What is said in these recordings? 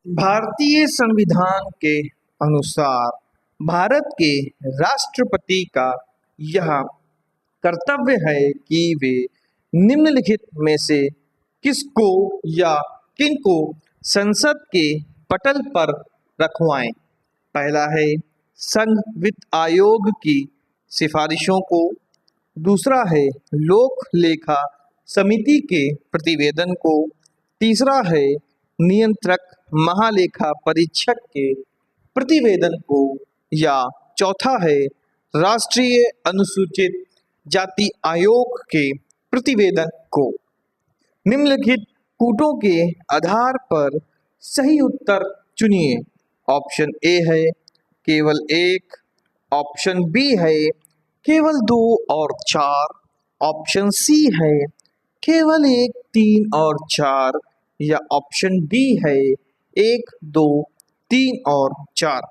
भारतीय संविधान के अनुसार भारत के राष्ट्रपति का यह कर्तव्य है कि वे निम्नलिखित में से किसको या किनको संसद के पटल पर रखवाएं। पहला है संघ वित्त आयोग की सिफारिशों को, दूसरा है लोक लेखा समिति के प्रतिवेदन को, तीसरा है नियंत्रक महालेखा परीक्षक के प्रतिवेदन को, या चौथा है राष्ट्रीय अनुसूचित जाति आयोग के प्रतिवेदन को। निम्नलिखित कूटों के आधार पर सही उत्तर चुनिए। ऑप्शन ए है केवल एक, ऑप्शन बी है केवल 2 और 4, ऑप्शन सी है केवल 1, 3 और 4, या ऑप्शन डी है 1, 2, 3 और 4।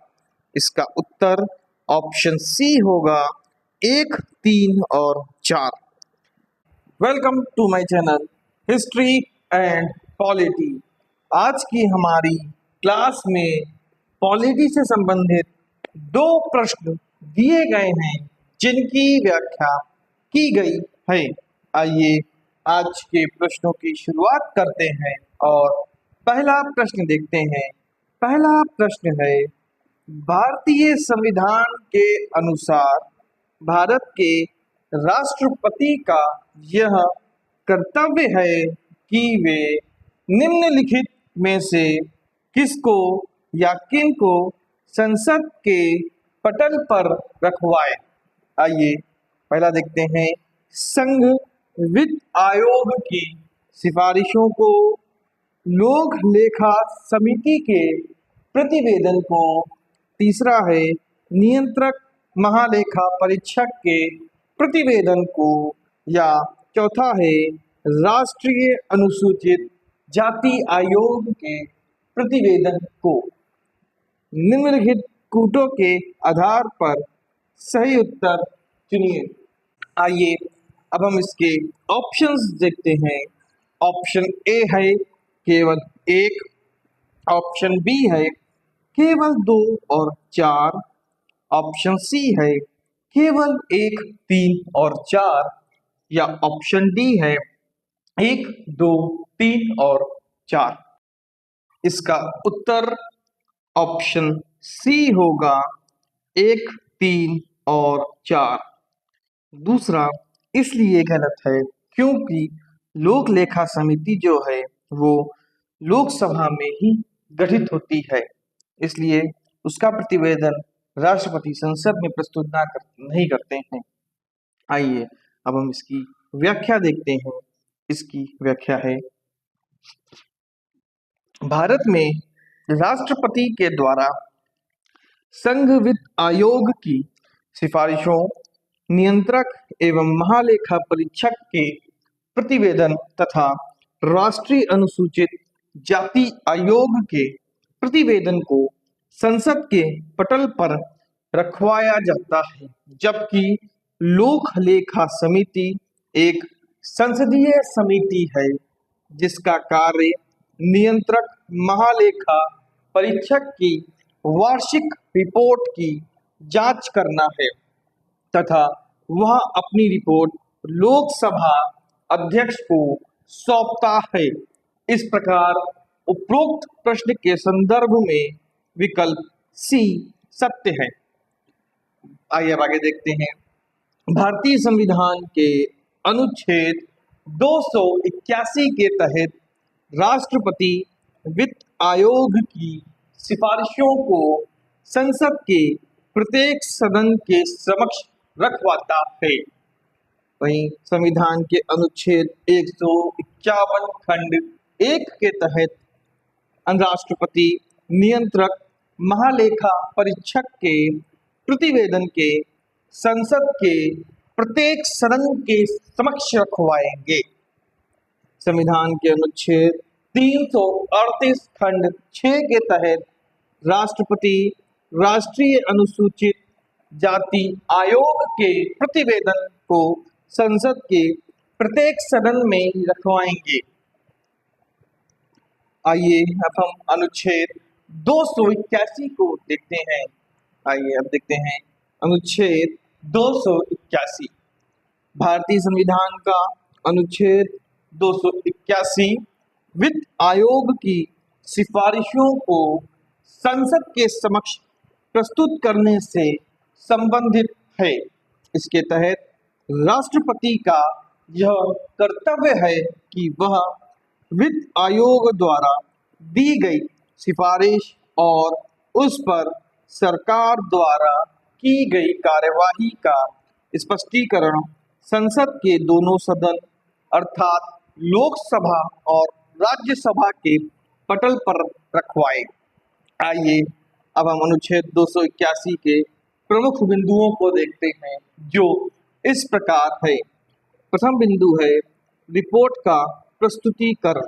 इसका उत्तर ऑप्शन सी होगा 1, 3 और 4। Welcome to my channel history and polity. आज की हमारी क्लास में पॉलिटी से संबंधित 2 प्रश्न दिए गए हैं जिनकी व्याख्या की गई है। आइए आज के प्रश्नों की शुरुआत करते हैं और पहला प्रश्न देखते हैं। पहला प्रश्न है, भारतीय संविधान के अनुसार भारत के राष्ट्रपति का यह कर्तव्य है कि वे निम्नलिखित में से किसको या किनको संसद के पटल पर रखवाए। आइए पहला देखते हैं, संघ वित्त आयोग की सिफारिशों को, लोक लेखा समिति के प्रतिवेदन को, तीसरा है नियंत्रक महालेखा परीक्षक के प्रतिवेदन को, या चौथा है राष्ट्रीय अनुसूचित जाति आयोग के प्रतिवेदन को। निम्नलिखित कूटों के आधार पर सही उत्तर चुनिए। आइए अब हम इसके ऑप्शंस देखते हैं। ऑप्शन ए है केवल 1, ऑप्शन बी है केवल 2 और 4, ऑप्शन सी है केवल 1, 3 और 4, या ऑप्शन डी है 1, 2, 3 और 4। इसका उत्तर ऑप्शन सी होगा 1, 3 और 4। दूसरा इसलिए गलत है क्योंकि लोक लेखा समिति जो है वो लोकसभा में ही गठित होती है, इसलिए उसका प्रतिवेदन राष्ट्रपति संसद में प्रस्तुत नहीं करते हैं। आइए अब हम इसकी व्याख्या देखते हैं। इसकी व्याख्या है, भारत में राष्ट्रपति के द्वारा संघ वित्त आयोग की सिफारिशों, नियंत्रक एवं महालेखा परीक्षक के प्रतिवेदन तथा राष्ट्रीय अनुसूचित जाति आयोग के प्रतिवेदन को संसद के पटल पर रखवाया जाता है, जबकि लोक लेखा समिति एक संसदीय समिति है जिसका कार्य नियंत्रक महालेखा परीक्षक की वार्षिक रिपोर्ट की जांच करना है तथा वह अपनी रिपोर्ट लोकसभा अध्यक्ष को सौंपता है। इस प्रकार उपरोक्त प्रश्न के संदर्भ में विकल्प सी सत्य है। आइए अब आगे देखते हैं। भारतीय संविधान के अनुच्छेद 281 के तहत राष्ट्रपति वित्त आयोग की सिफारिशों को संसद के प्रत्येक सदन के समक्ष रखवाता है। वहीं संविधान के अनुच्छेद 151 खंड 1 के तहत राष्ट्रपति नियंत्रक महालेखा परीक्षक के प्रतिवेदन के संसद के प्रत्येक सदन के समक्ष रखवाएंगे। संविधान के अनुच्छेद 338 खंड 6 के तहत राष्ट्रपति राष्ट्रीय अनुसूचित जाति आयोग के प्रतिवेदन को संसद के प्रत्येक सदन में रखवाएंगे। आइए अब हम अनुच्छेद 281 को देखते हैं। आइए अब देखते हैं अनुच्छेद 281। भारतीय संविधान का अनुच्छेद 281 वित्त आयोग की सिफारिशों को संसद के समक्ष प्रस्तुत करने से संबंधित है। इसके तहत राष्ट्रपति का यह कर्तव्य है कि वह वित्त आयोग द्वारा दी गई सिफारिश और उस पर सरकार द्वारा की गई कार्यवाही का स्पष्टीकरण संसद के दोनों सदन अर्थात लोकसभा और राज्यसभा के पटल पर रखवाए। आइए अब हम अनुच्छेद 281 के प्रमुख बिंदुओं को देखते हैं, जो इस प्रकार है। प्रथम बिंदु है रिपोर्ट का प्रस्तुतिकरण।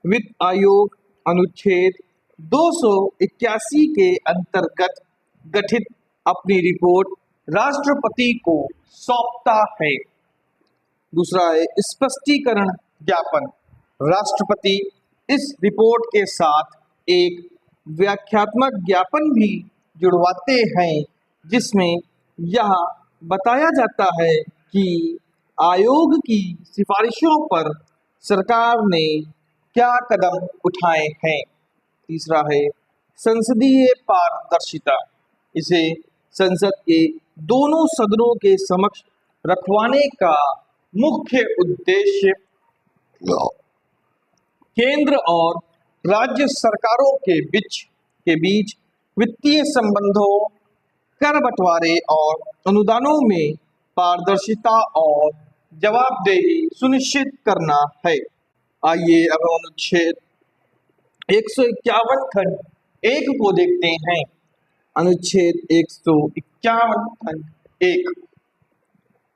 वित्त आयोग अनुच्छेद 281 के अंतर्गत गठित अपनी रिपोर्ट राष्ट्रपति को सौंपता है। दूसरा है स्पष्टीकरण ज्ञापन। राष्ट्रपति इस रिपोर्ट के साथ एक व्याख्यात्मक ज्ञापन भी जुड़वाते हैं, जिसमें यह बताया जाता है कि आयोग की सिफारिशों पर सरकार ने क्या कदम उठाए हैं। तीसरा है संसदीय पारदर्शिता। इसे संसद के दोनों सदनों के समक्ष रखवाने का मुख्य उद्देश्य केंद्र और राज्य सरकारों के बीच वित्तीय संबंधों, कर बंटवारे और अनुदानों में पारदर्शिता और जवाबदेही सुनिश्चित करना है। आइए अब हम अनुच्छेद 151 खंड 1 को देखते हैं। अनुच्छेद 151 खंड 1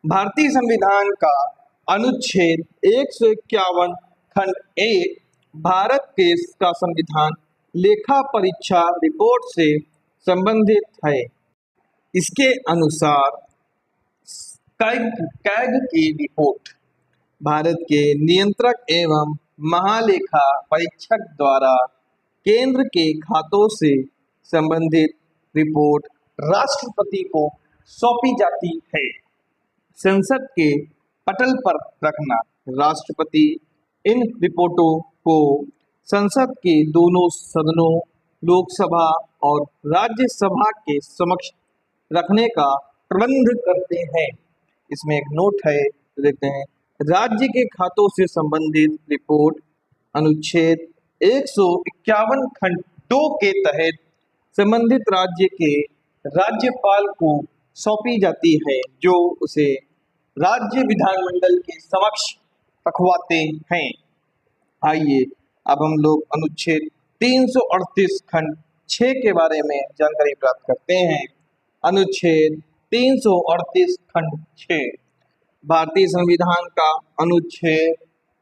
भारतीय संविधान का अनुच्छेद 151 खंड 1 भारत का संविधान लेखा परीक्षा रिपोर्ट से संबंधित है। इसके अनुसार कैग की रिपोर्ट भारत के नियंत्रक एवं महालेखा परीक्षक द्वारा केंद्र के खातों से संबंधित रिपोर्ट राष्ट्रपति को सौंपी जाती है। संसद के पटल पर रखना। राष्ट्रपति इन रिपोर्टों को संसद के दोनों सदनों, लोकसभा और राज्यसभा के समक्ष रखने का प्रबंध करते हैं। इसमें एक नोट है, देखते हैं। राज्य के खातों से संबंधित रिपोर्ट अनुच्छेद 151 खंड 2 के तहत संबंधित राज्य के राज्यपाल को सौंपी जाती है, जो उसे राज्य विधानमंडल के समक्ष रखवाते हैं। आइए अब हम लोग अनुच्छेद 338 खंड 6 के बारे में जानकारी प्राप्त करते हैं। अनुच्छेद 338 खंड 6 भारतीय संविधान का अनुच्छेद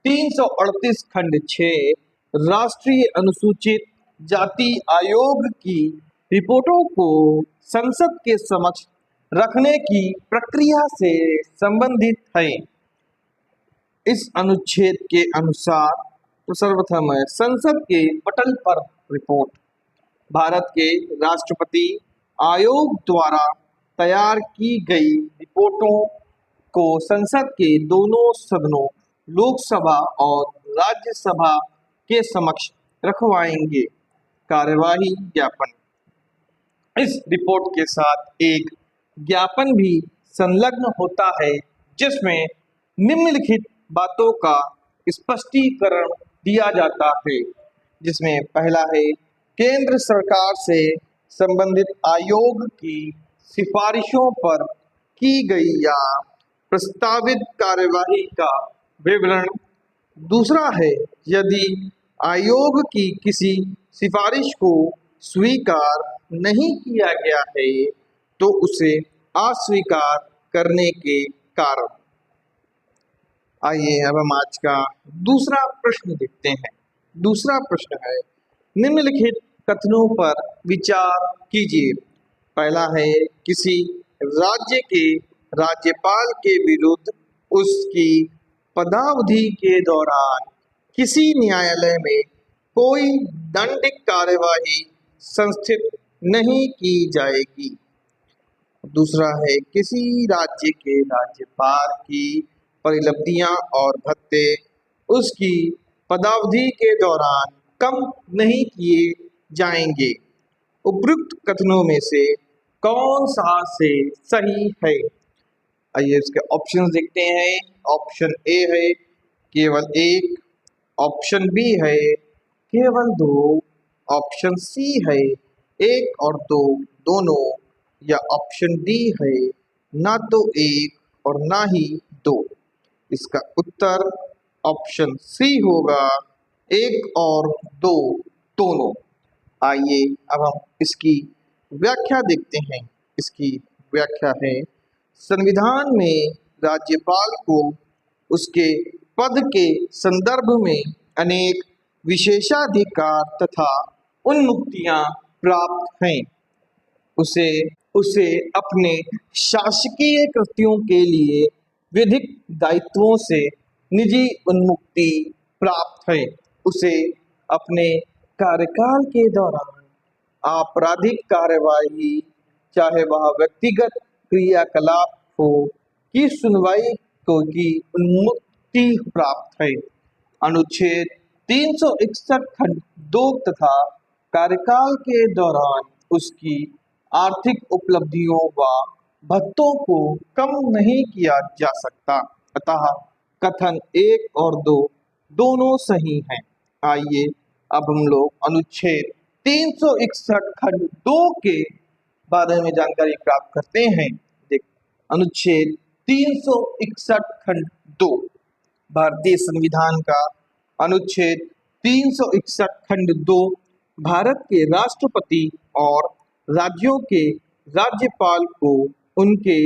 338 खंड 6 राष्ट्रीय अनुसूचित जाति आयोग की रिपोर्टों को संसद के समक्ष रखने की प्रक्रिया से संबंधित है। इस अनुच्छेद के अनुसार तो सर्वप्रथम है संसद के पटल पर रिपोर्ट। भारत के राष्ट्रपति आयोग द्वारा तैयार की गई रिपोर्टों को संसद के दोनों सदनों, लोकसभा और राज्यसभा के समक्ष रखवाएंगे। कार्यवाही ज्ञापन। इस रिपोर्ट के साथ एक ज्ञापन भी संलग्न होता है, जिसमें निम्नलिखित बातों का स्पष्टीकरण दिया जाता है, जिसमें पहला है केंद्र सरकार से संबंधित आयोग की सिफारिशों पर की गई या प्रस्तावित कार्यवाही का विवरण। दूसरा है यदि आयोग की किसी सिफारिश को स्वीकार नहीं किया गया है तो उसे अस्वीकार करने के कारण। आइए अब हम आज का दूसरा प्रश्न देखते हैं। दूसरा प्रश्न है निम्नलिखित कथनों पर विचार कीजिए। पहला है किसी राज्य के राज्यपाल के विरुद्ध उसकी पदावधि के दौरान किसी न्यायालय में कोई दंडिक कार्यवाही संस्थित नहीं की जाएगी। दूसरा है किसी राज्य के राज्यपाल की परिलब्धियां और भत्ते उसकी पदावधि के दौरान कम नहीं किए जाएंगे। उपयुक्त कथनों में से कौन सा से सही है? आइए इसके ऑप्शन देखते हैं। ऑप्शन ए है केवल एक, ऑप्शन बी है केवल दो, ऑप्शन सी है एक और दो दोनों, या ऑप्शन डी है ना तो एक और ना ही दो। इसका उत्तर ऑप्शन सी होगा, एक और दो दोनों। आइए अब हम इसकी व्याख्या देखते हैं। इसकी व्याख्या है, संविधान में राज्यपाल को उसके पद के संदर्भ में अनेक विशेषाधिकार तथा उन्मुक्तियां प्राप्त हैं। उसे उसे अपने शासकीय कृत्यों के लिए विधिक दायित्वों से निजी उन्मुक्ति प्राप्त है। उसे अपने कार्यकाल के दौरान आपराधिक कार्यवाही, चाहे वह व्यक्तिगत क्रियाकलाप हो, की सुनवाई को की उन्मुक्ति प्राप्त है। अनुच्छेद 361 खंड 2 तथा कार्यकाल के दौरान उसकी आर्थिक उपलब्धियों व भत्तों को कम नहीं किया जा सकता। अतः कथन एक और दो दोनों सही हैं। आइए अब हम लोग अनुच्छेद 361 खंड 2 के बारे में जानकारी प्राप्त करते हैं। देख, अनुच्छेद 361 खंड 2 भारतीय संविधान का अनुच्छेद 361 खंड 2 भारत के राष्ट्रपति और राज्यों के राज्यपाल को उनके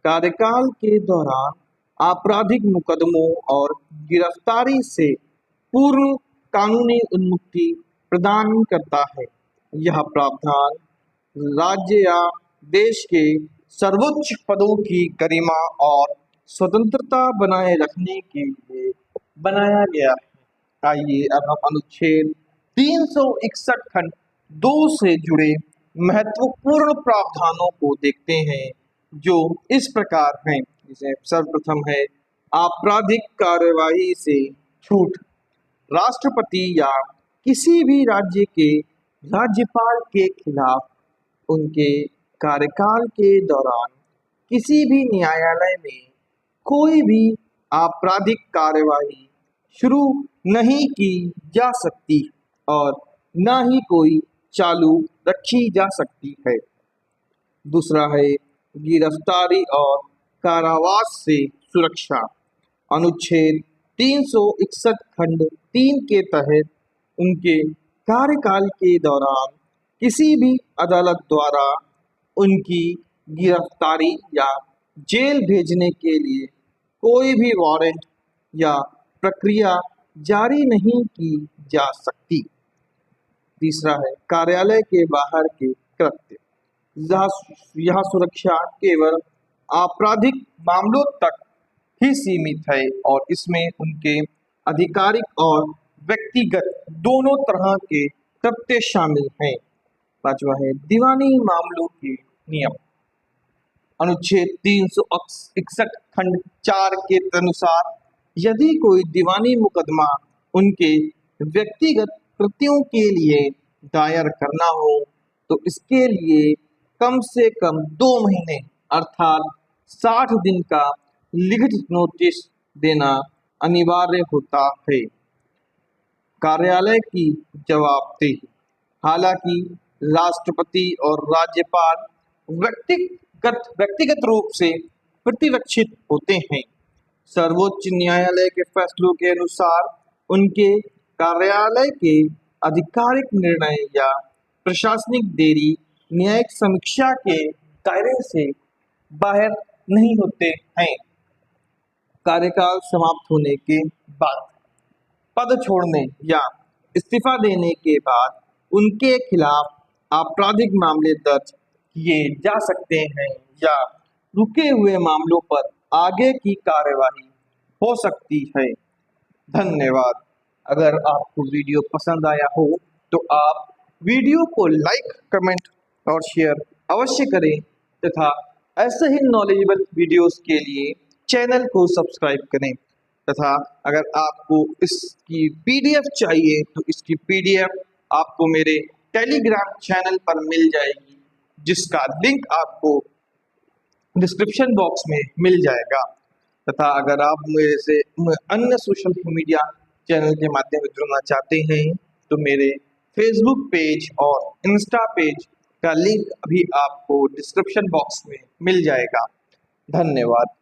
कार्यकाल के दौरान आपराधिक मुकदमों और गिरफ्तारी से पूर्व कानूनी उन्मुक्ति प्रदान करता है। यह प्रावधान राज्य या देश के सर्वोच्च पदों की गरिमा और स्वतंत्रता बनाए रखने के लिए बनाया गया है। आइए अब हम अनुच्छेद 361 खंड 2 से जुड़े महत्वपूर्ण प्रावधानों को देखते हैं, जो इस प्रकार हैं। जिसे सर्वप्रथम है आपराधिक कार्यवाही से छूट। राष्ट्रपति या किसी भी राज्य के राज्यपाल के खिलाफ उनके कार्यकाल के दौरान किसी भी न्यायालय में कोई भी आपराधिक कार्यवाही शुरू नहीं की जा सकती और न ही कोई चालू रखी जा सकती है। दूसरा है गिरफ्तारी और कारावास से सुरक्षा। अनुच्छेद 361 खंड 3 के तहत उनके कार्यकाल के दौरान किसी भी अदालत द्वारा उनकी गिरफ्तारी या जेल भेजने के लिए कोई भी वारंट या प्रक्रिया जारी नहीं की जा सकती। तीसरा है कार्यालय के बाहर के कृत्य। यह सुरक्षा केवल आपराधिक मामलों तक ही सीमित है और इसमें उनके आधिकारिक और व्यक्तिगत दोनों तरह के कृत्य शामिल हैं। पांचवा है दीवानी मामलों के नियम। अनुच्छेद 361 खंड 4 के अनुसार यदि कोई दीवानी मुकदमा उनके व्यक्तिगत कृत्यों के लिए दायर करना हो तो इसके लिए कम से कम 2 महीने अर्थात 60 दिन का लिखित नोटिस देना अनिवार्य होता है। कार्यालय की जवाबदेही। हालांकि राष्ट्रपति और राज्यपाल व्यक्तिगत रूप से प्रतिरक्षित होते हैं, सर्वोच्च न्यायालय के फैसलों के अनुसार उनके कार्यालय के आधिकारिक निर्णय या प्रशासनिक देरी न्यायिक समीक्षा के दायरे से बाहर नहीं होते हैं। कार्यकाल समाप्त होने के बाद पद छोड़ने या इस्तीफा देने के बाद उनके खिलाफ आपराधिक मामले दर्ज किए जा सकते हैं या रुके हुए मामलों पर आगे की कार्यवाही हो सकती है। धन्यवाद। अगर आपको वीडियो पसंद आया हो तो आप वीडियो को लाइक, कमेंट और शेयर अवश्य करें तथा ऐसे ही नॉलेजेबल वीडियोस के लिए चैनल को सब्सक्राइब करें तथा अगर आपको इसकी पीडीएफ चाहिए तो इसकी पीडीएफ आपको मेरे टेलीग्राम चैनल पर मिल जाएगी, जिसका लिंक आपको डिस्क्रिप्शन बॉक्स में मिल जाएगा। तथा अगर आप मेरे से अन्य सोशल मीडिया चैनल के माध्यम से जुड़ना चाहते हैं तो मेरे फेसबुक पेज और इंस्टा पेज का लिंक अभी आपको डिस्क्रिप्शन बॉक्स में मिल जाएगा। धन्यवाद।